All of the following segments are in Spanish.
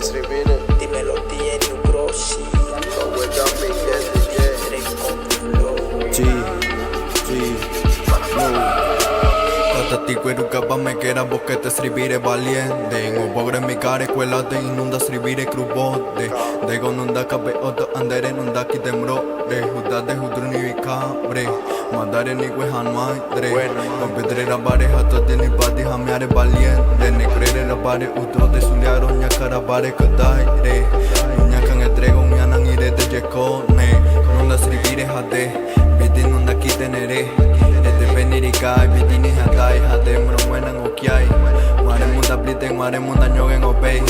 escribir. Dímelo, DJ New Grossi. Tatatico eruca pa me kera boskete srivire valiente Ngo pogre mi kare kuelate inunda srivire krubode Dego nunda kape oto andere nunda kitemrore Hudade hudruni vikabre Madare ni wehan maidre Kompedre rabare hato dini padi hamiare valiente Nekrere rabare utro de suliaro nyakara bare kadaire Nyakan etrego nyanang ire de jekone Nunda srivire hade Bidi nunda kitenere Venirikai, bidini hadai, hade mromwena ngokiai Mare munda bliten, mare munda nyogen opei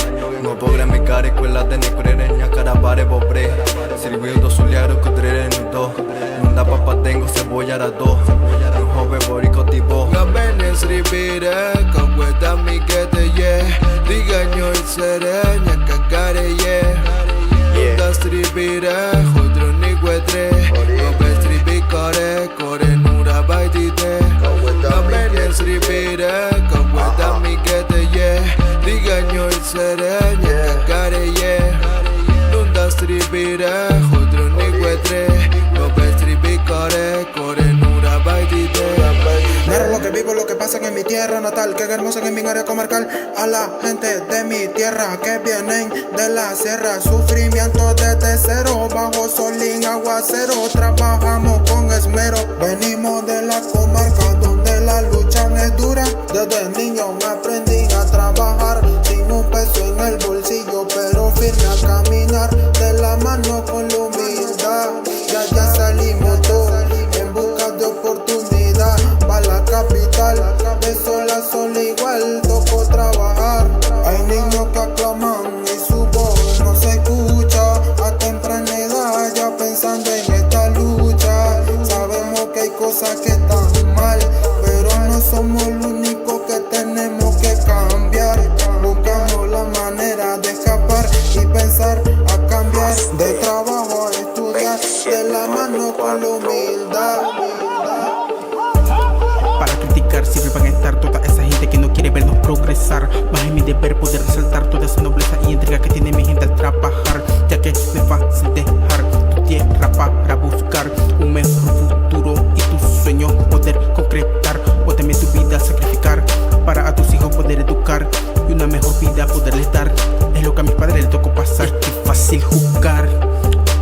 Ngo pogre mi kare kuelate ne kurere nyakara bare bobre Sirviu do suliaro kudrere nudo Nunda papa tengo cebolla rado Nuhove boriko tibo Gambene srivire, kaweta mi kete ye Digaño il sere, nyakakare ye Nunda srivire, hodro ni guetre Gobe srivi kore, kore nura baitite Gambene srivire, kaweta mi kete ye Digaño il sere, nyakakare ye Nunda srivire, hodro ni guetre Gobe srivi kore, kore nura baitite Narro lo que vivo, lo que pasa en mi tierra natal, que hermosa en mi área comarcal. A la gente de mi tierra que vienen de la sierra, sufrimiento desde cero, bajo sol y aguacero. Trabajamos con esmero, venimos de la comarca donde la lucha es dura. Desde niño me aprendí a trabajar sin un peso en el bolsillo, pero firme a caminar de la mano con la humildad. Ya salimos todos en busca de oportunidad. Pa' la capital, de sol a sol igual tocó trabajar. Hay niños que aclaman y su voz no se escucha. A temprana edad ya pensando en esta lucha. Sabemos que hay cosas que están mal, pero no somos los únicos que tenemos que cambiar. Buscamos la manera de escapar y pensar a cambiar. De trabajo a estudiar, de la mano con la humildad. Para criticar siempre van a estar toda esa gente que no quiere vernos progresar. Más es mi deber poder resaltar toda esa nobleza y entrega que tiene mi gente al trabajar, ya que no es fácil dejar tu tierra para buscar un mejor futuro y tus sueños poder concretar, o también tu vida sacrificar para a tus hijos poder educar y una mejor vida poderles dar. Es lo que a mis padres les tocó pasar. Es que fácil jugar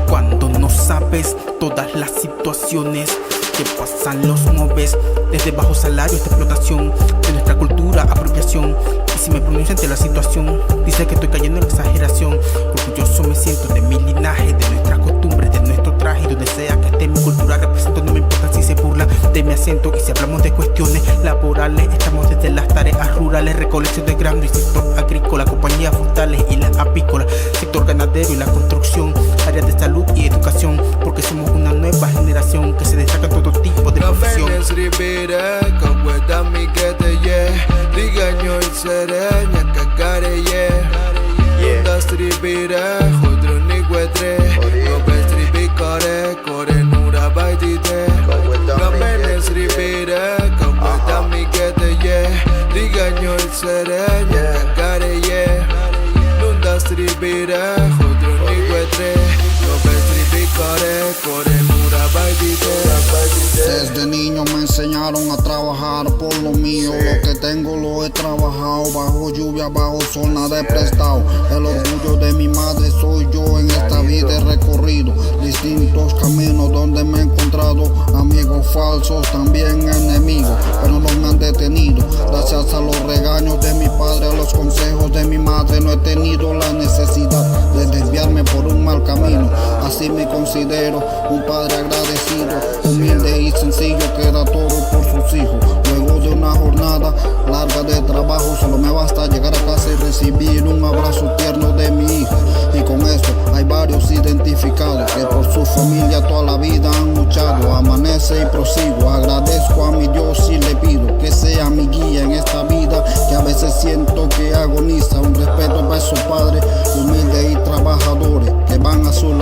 cuando no sabes todas las situaciones que pasan los mobes, desde bajo salario hasta explotación de nuestra cultura, apropiación. Y si me pronuncio ante la situación, dice que estoy cayendo en la exageración. Orgulloso me siento de mi linaje, de nuestras costumbres, de nuestro traje. Donde sea que esté mi cultura represento, no me importa si se burla de mi acento. Y si hablamos de cuestiones laborales, estamos desde las tareas rurales, recolección de grano y sector agrícola, compañías frutales y las apícolas, sector ganadero y la construcción, áreas de salud y educación, porque somos una nueva generación que se destaca en todo tipo de profesión. Gambene srivire, kaweta mi kete ye Digaño il sere, nyakakare ye Nunda srivire, hodro ni guetre Gobe srivi kore, kore nura baitite Gambene srivire, kaweta mi kete ye Digaño il sere, nyakakare ye Nunda srivire, hodro ni guetre Gobe srivi kore, kore nura baitite Desde niño me enseñaron a trabajar por lo mío. Lo que tengo lo he trabajado, bajo lluvia, bajo sol, nada he prestado. El orgullo de mi madre soy yo, en esta vida he recorrido distintos caminos donde me he encontrado amigos falsos, también enemigos, pero no me han detenido. Gracias a los regaños de mi padre, a los consejos de mi madre, no he tenido la necesidad de desviarme por un mal camino. Así me considero un padre agradecido, humilde y sencillo, que da todo por sus hijos. Luego de una jornada larga de trabajo, solo me basta llegar a casa y recibir un abrazo tierno de mi hija. Y con esto hay varios identificados que por su familia toda la vida han luchado. Amanece y prosigo, agradezco a mi Dios y le pido que sea mi guía en esta vida, que a veces siento que agoniza. Un respeto para esos padres humildes y trabajadores que van a su